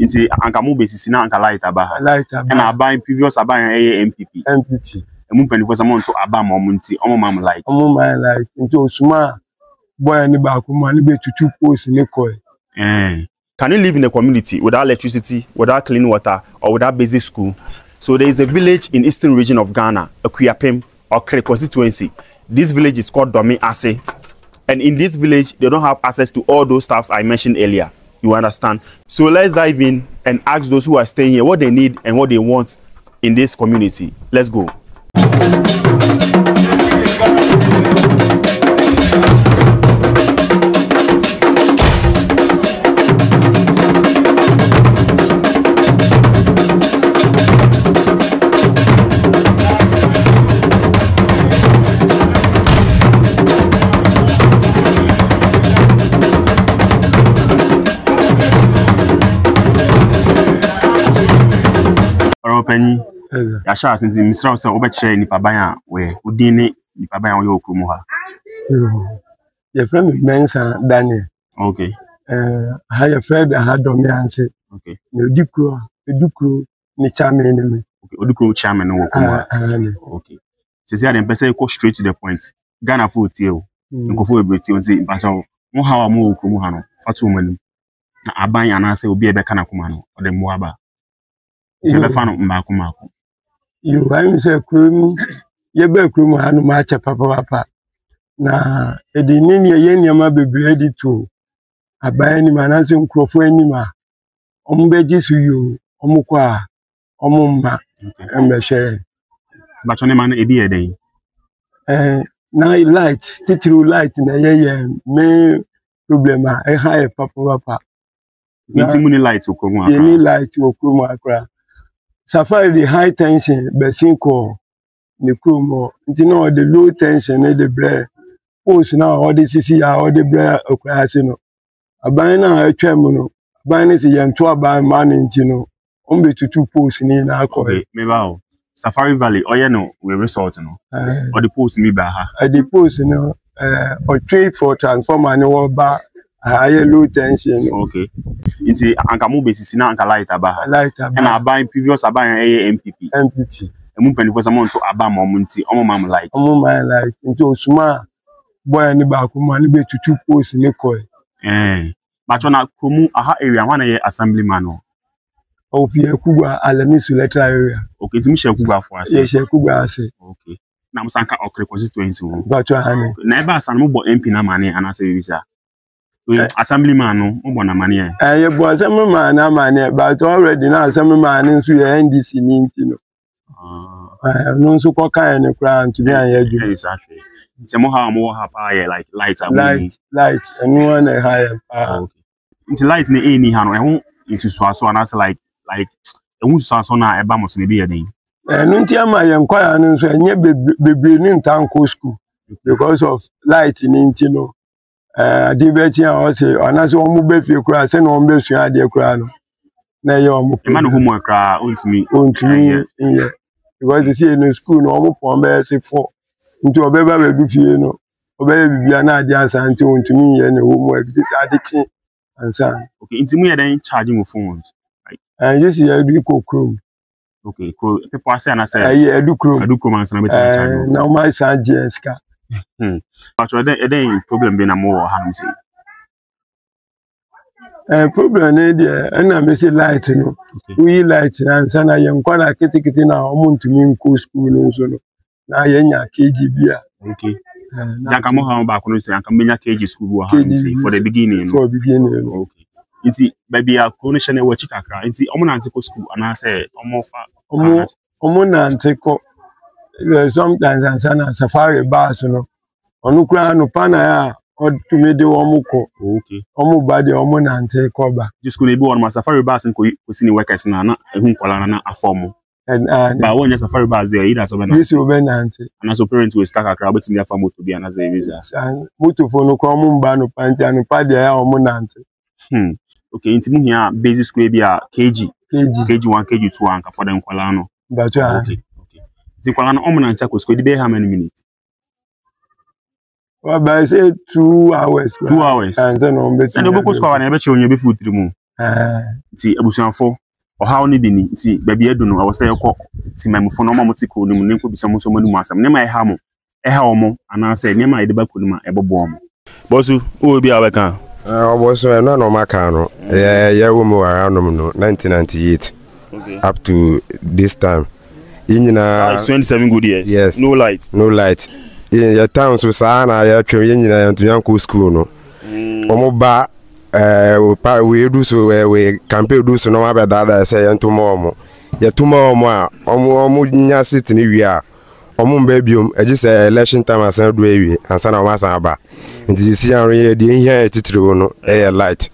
Inti anka mo basis na anka light aba. Light aba. And aban previous aban MPP. MPP. Emu penifo sa mo nso aba mo nti omo mam light. Omo mam light. Nti osuma boy ni ba ko ma ni be tutu post ni coil. Can you live in a community without electricity, without clean water, or without basic school? So there is a village in eastern region of Ghana, Akuyapem, or Kre constituency. This village is called Domi Ase. And in this village, they don't have access to all those stuffs I mentioned earlier. You understand? So let's dive in and ask those who are staying here what they need and what they want in this community. Let's go. Penny, ya sha sinti Mr. Osa obekire nipa ban a we udin ne nipa ban a we okumu ha. Your friend Mensa Daniel. Okay. Ha your friend ha Domi Ase. Okay. No dukro ni chairman me. Okay, odukro chairman no okumu. Okay. Sisi dem pese go straight to the point. Ghana for tie o. Nkofo ebreti on say pasa mo ha wa mo okumu ha no. Fatu mani. Na aban anase obi ebe kana kuma no. O dem mo aba. Telefano mbako mako. You want say krum ye be krum anu ma cha papa na edi nini ye nyama bebre di to aban ni manase nkrofo anima ombeji su yo omukwa omumma embehwe ba chone man ebi eden na light titru light na ye me problema e ha papa nti muni light okromu akra ye ni light okromu akra Safari the high tension besinko ni krumo nti na the low tension na the bre post na all the sisi ya all the bre okwase no aban na atwa mu no aban ni se yento aban man nti no ombe tutu post ni na akọ me ba o Safari Valley oye no we resort no or the post mi ba ha the post no or trade for transformer ni wo ba high low tension. Okay. Inti anka mo basis na anka light aba. Light aba. And aban previous aban MPP. MPP. Emu penifo sa mo nso aba mo nti omo mam light. Omo mam light. Nti osuma boy ni ba ko ma ni be tutu post ni coil. But na kromu aha area wana ye assemblyman no. Of ye Kugwa Alamisu electoral area. Okay, timi she Kugwa for ase. Ye she Kugwa ase. Okay. Na musanka okre constituency wo. But you hane. Na eba asan mo bo MP na mane anase visa. Assemblyman no mo na mane e. Ye bo assemblyman na mane but already na assemblyman nso ye NDC ni nti no. No nso ko kan ne kra ntumi anya du. Exactly. Se mo ha mo ha pa ye like light light enu one higher pa. Okay. Nti light ni e ni ha no e ho isusu aso anase like e hu susu aso na e ba mo so ne bi ye den. No nti ama ye nkwaya no nso enye bebre ni ntanko school because of light ni nti no. Adibechi a o se anase o mu be fie kura se no be sua ade kura no na ye o mu e ma no homework kra ontimi yeah because you see in school no o mu pon be se 4 nti o be ba be du fie no o be bibia na ade asante ontimi ye ne homework this addiction and so okay intimu ye den charging with phones like and this year do Chrome. Okay ko people say na say yeah do Chrome ansa na betin charge na my san GSK. Actually, then problem be na more how say. Problem na dey na me say light no. We light and sana ye nkwala kitikiti na omuntumi nko school no so no. Na ye nya KG bia. Okay. Jaka mo ha ba ko no say anka menya KG school wo ha say for the beginning. For beginning. Okay. Inti baby a ko no shene wachi kakra. Inti omo na antiko school ana say omo fa omo na antiko sometimes and sana Safari bus no onukura no pana ya otumede omuko. Okay. Omo bade omo na ante koba just ko na bi won Safari bus nko sini workers na ehun kwala na afomo and ba won Safari bus there either so be na this will be na ante and so parents will stack akra betimi afa moto bi na za visa and moto for no ko omo mba no panti anu pade ya omo na ante. Okay inti mu hia basic school bi a KG 1 KG 2 anka for den kwala no but okay ti kwala no omo na ante ko school di be how many minutes. Well, by say 2 hours. 2 hours. And then on and no go school na be che onye be food 3 mu. Ti abusuafo how ni bi ni ti baabi edu no awose yekọ ti mamfo no ma moti ko ni mu ne ko bi somo somo ni mu asam ne ma eha omo ana se ne ma ide ba ko ni ma ebobo omo bosu o bi abeka bosu no no maka no ya wo mu around no 1998 up to this time yinyina 27 good years. Yes. No light in your town so sana ya twa yinyina to yanko school no omo ba we do so we campaign do so no ma be dada say yentomo omo yetuma omo a omo nya sit ni wi a omo mba biom agi say election time asan do ewi ansa na omo asan aba nti si an re de hia etitire no light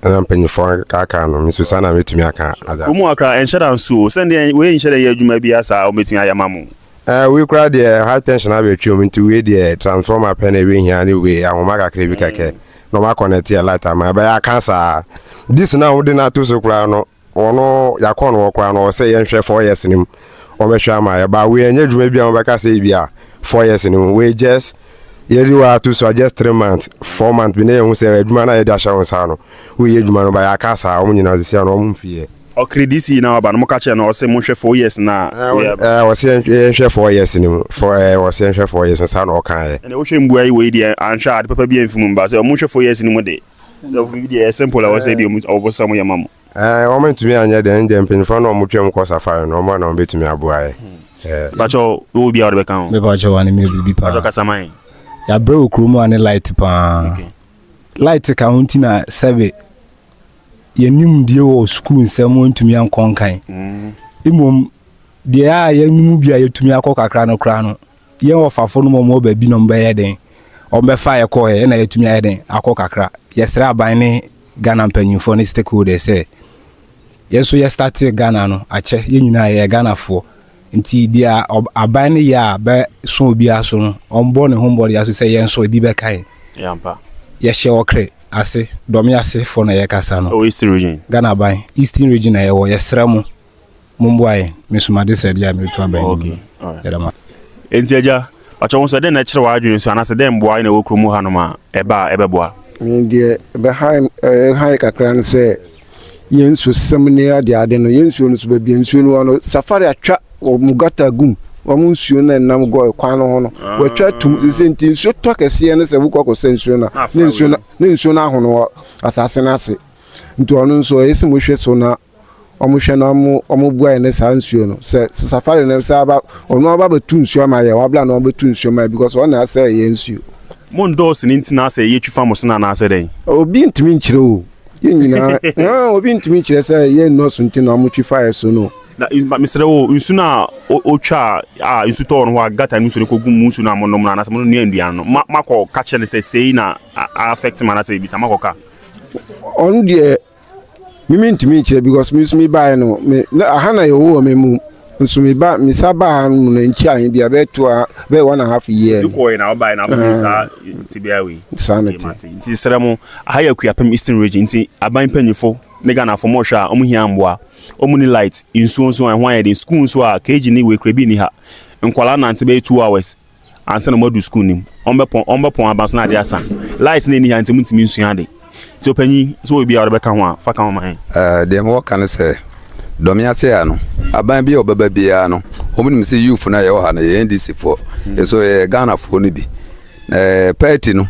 and penny for kaka no mi so sana metumi aka ada omo aka enshada nso send we enshada ye adwuma bi asa o metumi ayamamu we crowd the high tension abi twom nti we the transformer pen we hia ni we ahoma kakra bi kake no ma connect here light am ba ya cancer this now we dey na to so kura no ono yakọ no kura no say yen hwe 4 years nim o me hwe ama ya ba we enya dwuma bia o beka say bia 4 years nim we just yeri wa to so just 3 months 4 months bi na yen say dwuma na ye da sha won no we ye dwuma no ba ya cancer o nyina ze sia no o mfie o credit na ba no ka che na o say mo hwe 4 years na o say hwe 4 years nim o say hwe 4 years sa na o kan e o hwe mbu ayi we di ansha ade papa bia mfum ba say o mo hwe 4 years nim de so we di simple I say di o bo samo ya mamu o mentumi anya de ndem penfo na o mo twem ko safari no mo na o betumi aboa bacho wo bia o be kan me bacho wani me bibi pa bacho kasaman ya bro krumo ani light pa light ka hunti na 7 yenim die wo school nsem wontumi ankonkan imom die a yenim bia yetumi akokakra no kra no ye wo fafo no mo ba bi no mbe den o me fa ye ko ye na yetumi ayeden akokakra yesra aban ne Ghana mpanyimfo ne stakeholders say yeso ye start Ghana no ache ye nyina ye Ghana fo nti dia aban ne ya ba so obi aso no ombo ne hombody aso say ye nso bi be kai yampa ye hye okre ase domi ase fo na ye kasa no Eastern region Ghana ban Eastern region na ye wo ye sramu mumboaye mesumade se dia me to aban okay alright enti aja bacho won so den na kire wa adwun so anase den boa na wo kromu ha no ma ebeboa de be high kakra no say yensu semne ade no yensu no so ba bi yensu no safari atwa mugata gum wa munsuo na nam go kwan no ho no watwa tum senti nsuo to kese ne se wukọ sensuo na nsuo na ahono asase na ase nti ono nso ese mo hwe so na omuhwe na omu bua ne sa nsuo no se safari na se aba ono aba betu nsuo ma ye wabla na obetu nsuo ma because ona ase ye nsuo mo ndos ni ntina ase ye twifa mo so na ase den obi ntimi nkyire o ye nyina obi ntimi nkyire se ye no so ntina omu twifa ye so no na Mr. O nsu na otwa nsu to no gata nsu ne kogu nsu na monom na na ne nduan no makọ kache ne sei na affect man na sei bisa makọ on die mimi ntimi nkyire because me buy no me ahana ye wo me mu nsu me ba me saba no na nchi ahin bia be to be 1.5 years ko na buy na be sa tibia we sanity nti seremo ahaya kuapem Eastern region nti aban panyifo ne Ghana for mo hwa omu hia mboa omuni light insuonso an hwan yede school so a keji ni we krebi ni ha nkwala na nte be 2 hours ansa na modu school nim ombepon abanso na ade asa light na ni ha nte mutimi nsuan de ti opanyi so obi a rebeka ho a fa ka ho man de mo kan se domi ase ano aban bi obaba bia no omunim se youth na ye ha na ye ndc for so Ghana for ni bi party no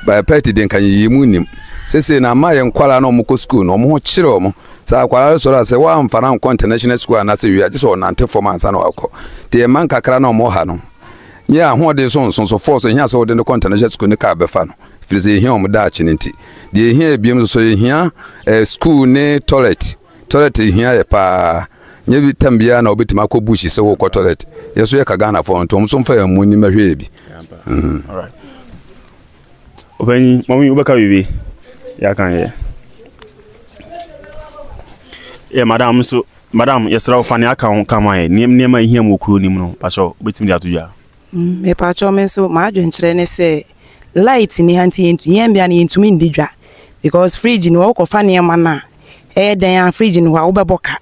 by party den kan yi mu nim sese na ma ye nkwala na omko school no mo kire omo sa kwala so ra se wa mfana international school na se wi age so nante performance na wakọ te man kakra na omo ha no ya ho de so force hia so de international school ne ka be fa no firize hia omo da achi nti de hia biem so hia school ne toilet hia ye pa nye bi tambia na obitima ko bush se wo ko toilet yeso ye ka Ghana for nto so mfa ya mu ni mahwe bi alright obani mami ubaka bibi ya kan ye madam so madam yesra ofani aka ho kama ye niema hia mo kuro nim no paso betim dia toja me pacho me so ma adwenkyere ne se light ni hanti yen bia ne ntumi ndidwa because fridge no ko fa ne ma na den fridge no wa wo beboka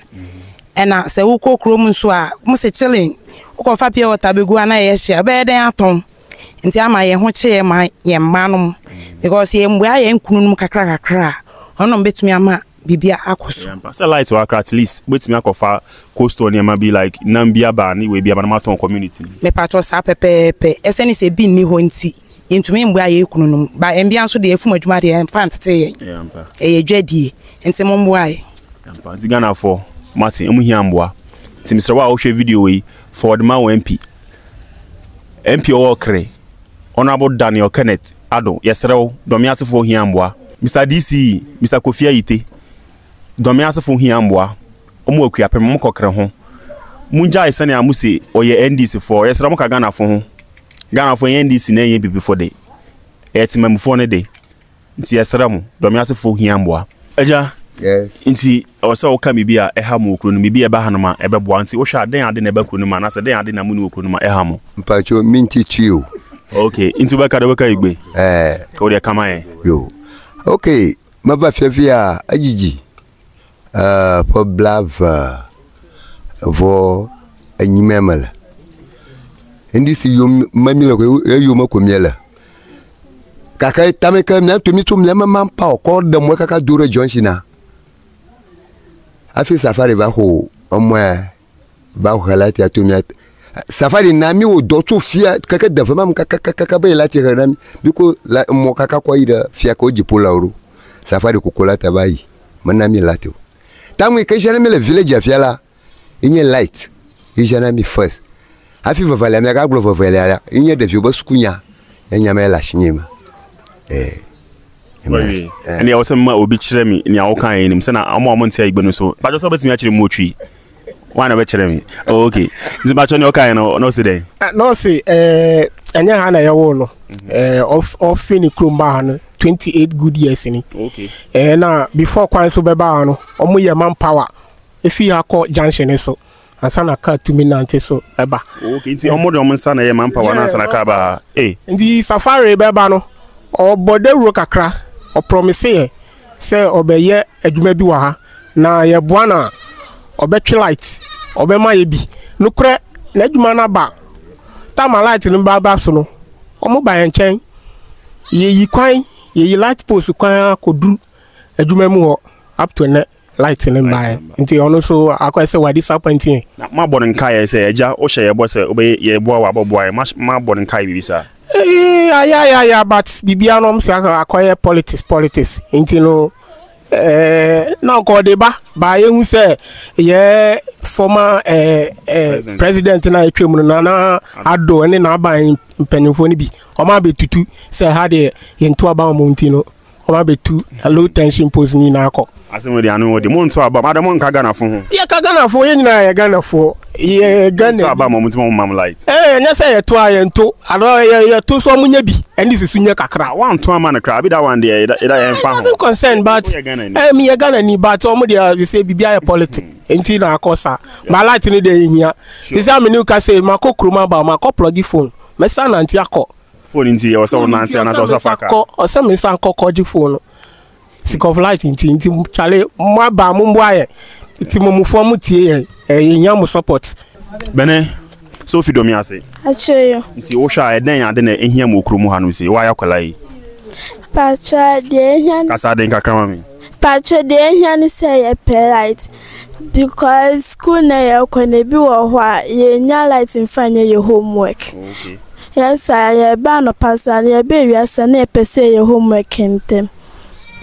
ena se wo ko kuro mu so a mo se chilling wo fa pia water begu ana ye hye be den aton nti ama ye ho kye ma ye mma no because ye mbua ye nkunu no kakra ono betumi ama bibia akoso say light work at least wait me akofa coastal near be like nambia ba ni we be abanaton community me patro sa pepepe eseni se bi ni ho nti yentumi mbu aye kununum ba embia so de efum adwuma de empante ye yampa dwadie enti mo mbu aye yampa ti Ghana for Martin emu hiamboa ti Mr. Wa ohwe video yi for the man MP o kre Honorable Daniel Kenneth Ado yesrew domiasefo hiamboa Mr. DC Mr. Kofi Ayite domiasefo hiamboa omo akuapem mo kokre ho munja isane amuse oye NDC for yesrew mo ka Ghana fo NDC na yen bibi for de etimam fo ne de nti yesrew mo domiasefo hiamboa eja yes nti oso ka bibia eha mo okro no bibia ba hanoma ebeboa nti wo hwa den ade na ebakro no ma na se den ade na mu no okro no ma eha mo mpacho minti chiu. Okay, into baka igbe. Ka wo de kama yen. Yo. Okay, maba fiafia ajiji. For blav vo anyimemala. Ndisi yo mamila ko yo makomiela. Kaka tameka na to mi to mlema mampa ko de mo kaka duro Johnshina. Afi safari ba ho omwe ba ho halati atumia safari nami o doto fia kaka da fama kaka ba lati ranami biko la mo kaka kwa ida fia ko jipola uru safari ko kola tabai manami lati tamu ke jana me le village afia la inye light ijana mi first afi vavala me ka glo vavala inye de fio baskunya enya me la shinyima and also ma obi kire mi ni awokan enim se na amo ntia igbe so ba jo so betimi akire mo twi wana be kire mi okay nti ba cho ni okan no se dey no se anya ha na yawo no of fini krumba ha no 28 good years ni okay na before kwan so be ba no omo ye manpower efi ha ko junction so asana ka tumi nante so eba okay nti omo de omo nsa na ye manpower na asana ka ba ndi safari be ba no o bode ro kakra o promise ye say obeye adwuma bi wa ha na ye boa na obetwe light obema ye bi nukre na adwuma na ba tama light no ba so no omo ba yenchen ye yi kwan ye yi light post kwan akodu adwuma mu ho up to ne light no ba nti ono so akwese wa disappointing na ma bodin kai say eja o hye ye bo say obe ye boa wa boboa ma bodin kai bi sa yeah, but bibia no mse akoye politics nti no na ko de ba ye hu se ye former president na etwem no na ado ne na ba mpanimfo ni bi o ma betutu se ha de ye nto aba mo nti no o ma betu low tension post ni na akọ asem de anu de mo nto aba ma de mo nka Ghana fo ho ye ka Ghana fo ye nyina ye Ghana fo ye Ghana nto aba mo mutimo mam light nya se ye to aye nto ado ye to so munya bi eni susunya kakra wa nto ama na kra bi da one dey ida ye mfa ho concern but me ye Ghana ni but o mo dey say bibia ye politics enti na akosa ba light ni dey hia this am new ka say makokroma ba makoplug phone mesa na nti akọ phone nti o so na nti na so faka o se me san kokoji phone sick of light nti chale mo ba mo mbo aye nti mo mufo mo tie yen mo support bene so fi do mi ase acheyo nti wo hwa eden ade na ehia mo okromu ha no se wa yakola yi pacha de ehia kasa den kakra mi pacha de ehia ni say e light because school na ya kone bi wo hwa ye nya light mfanye ye homework okay yes I ba no pasa ye be wiase na pese ye homework ntem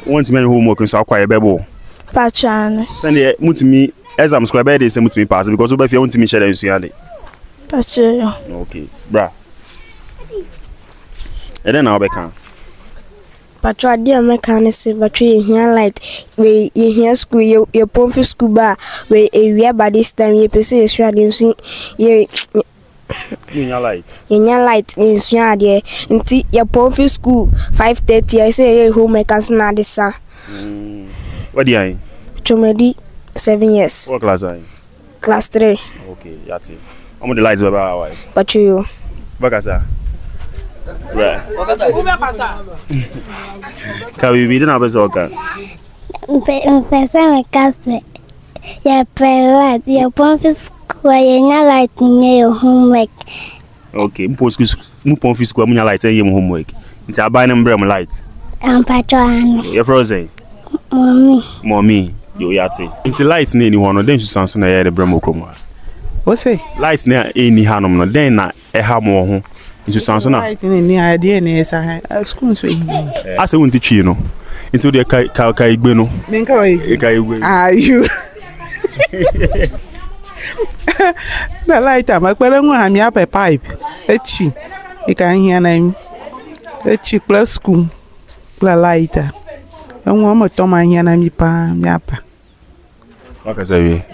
want me homework so akwa ye bebo pacha no send mutimi exam score be dey say mutimi pass because we be fi mutimi share nsuya dey pacha okay bra eden na obeka Patrol dear mechanics battery here light we here school your pomp school bar we area by this time you pese is shading ye nya light is there nti your pomp school 5:30 I say home makers na this sir what do I Chomedi 7 years what class are you class 3 okay yati I'm the lights baba why but you bakasa right ka bibi na bezo ka pesa me kase ya pela ya pomfis kwa yenya light nye yo homework okay mu pomfis kwa munya light ye mu homework nti abai na mbre mu light patro ano ya frozen Mommy, yo yate. Into lights na any one, then Susan na the Bremo Chroma. What say? Lights na any hanum no, then na ha mo ho. Into Susan na. Light ni idea na esa school so yi. Asa won teach no. Into the ka igbe no. Menka wa igbe. Ka igbe. Ah you. Na light am akpere nwa ha mi ape pipe. Echi. E ka hia na mi. Echi plus school. Pla light. Enwo mo to ma hia na mi pa mi apa. Waka say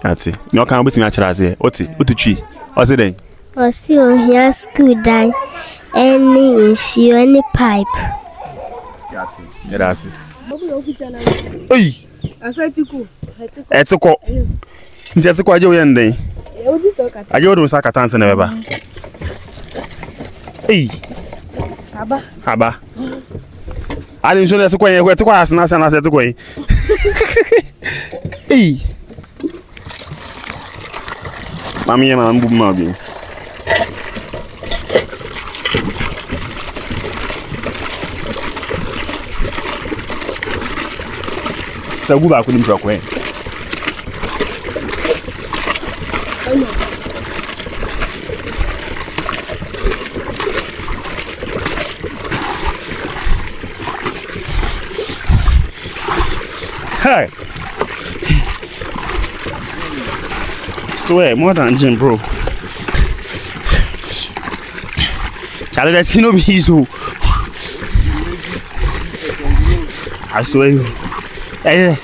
ati. No kan betimi a kira ase. Oti twi. O se den. O si o hia school dan. Any issue, any pipe. Ati. Era ase. Oi. Asatiku. Etiko. Nti etiko aje wo yenden. Aje wo do sa katanse na beba. Ei. Aba. Ali nso na etiko yen ko etiko asna sana etiko yen. Ei. Mami ya mama mbu mabi. Sagu ba ko nim twa ko yen. Hey. Swear more than gym, bro. Charlie, that's no be so. I swear you. Hey.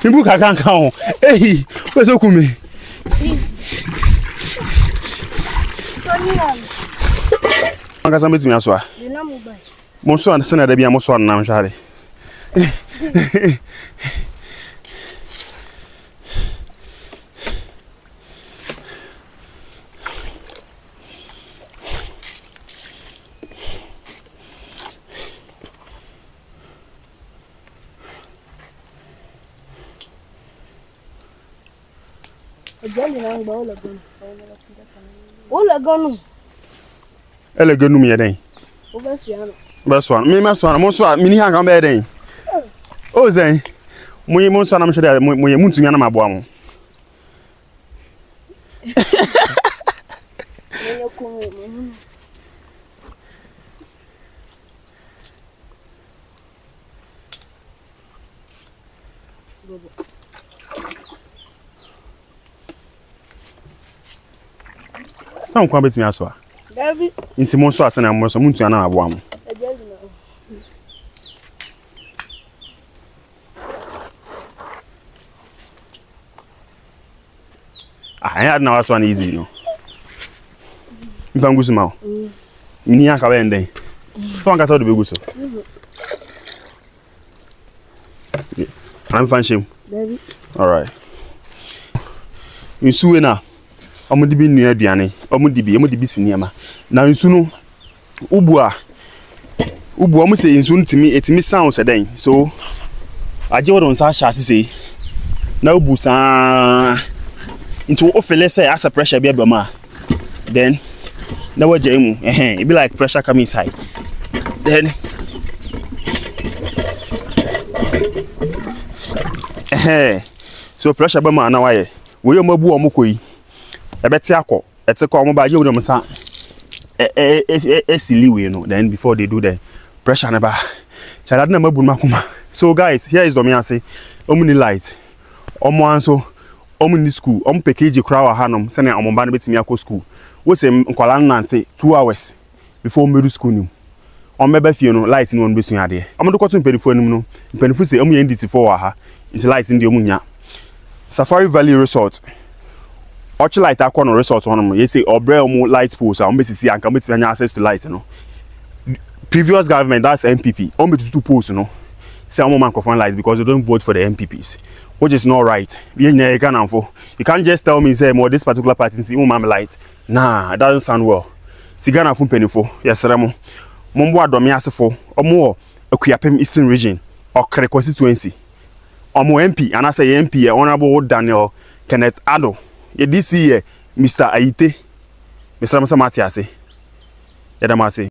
You can't count. Hey, where's Okumi? Manga samedi mi aswa. Mo so an se na da bia mo so an na mhware. Ele gonu mi eden. Beswan. Me maswan, mo so mini han kan be eden. O zen. Mo ye mo so na mhwede mo ye muntumi na maboa mo. São kwa betimi aso a. David. Nti mo so asena mo so muntu ana aboa mo. I had now one easy no. Mfangusu ma. Mini aka we ndeng. So wan ka so do beguso. I'm fanshim. David. All right. Nsuwe na omo dibi nua aduane omo dibi siniama na nsu no ubu omo se nsu ntimi etimi sound seden so aje wodon sa sha sisi na ubu sa into ofele say as a pressure be abama then na waje mu it be like pressure come inside then so pressure bama na waye we omabu omo koyi ebeti akọ etiko omo ba je wodom sa siliwe no then before they do the pressure na ba chala na mabu makuma. So guys, here is Domiase omuni light omo anso omuni school omo package kra wa hanom se na omo ba na betimi akọ school wo se nkwala nante 2 hours before medu school nim omo ba fie no light ni won besu ade omo do koto mpenifu anim no mpenifu se omo yendisi for wa ha nti light ndi omunya Safari Valley Resort Ochi light akọ no resort hono you say obre omo light poles am besisi anka betimi anya access to light no previous government that's MPP omo betu poles no say omo man confirm light because they don't vote for the MPPs which is not right you can't just tell me say more this particular party see omo man light nah it doesn't sound well sigana fu penifo yesremo mombo adomi asefo omo Akuapem Eastern Region Okre constituency omo MP and I say MP Honorable Daniel Kenneth Ado this year Mr. Aite Mr. Matiase Yadamase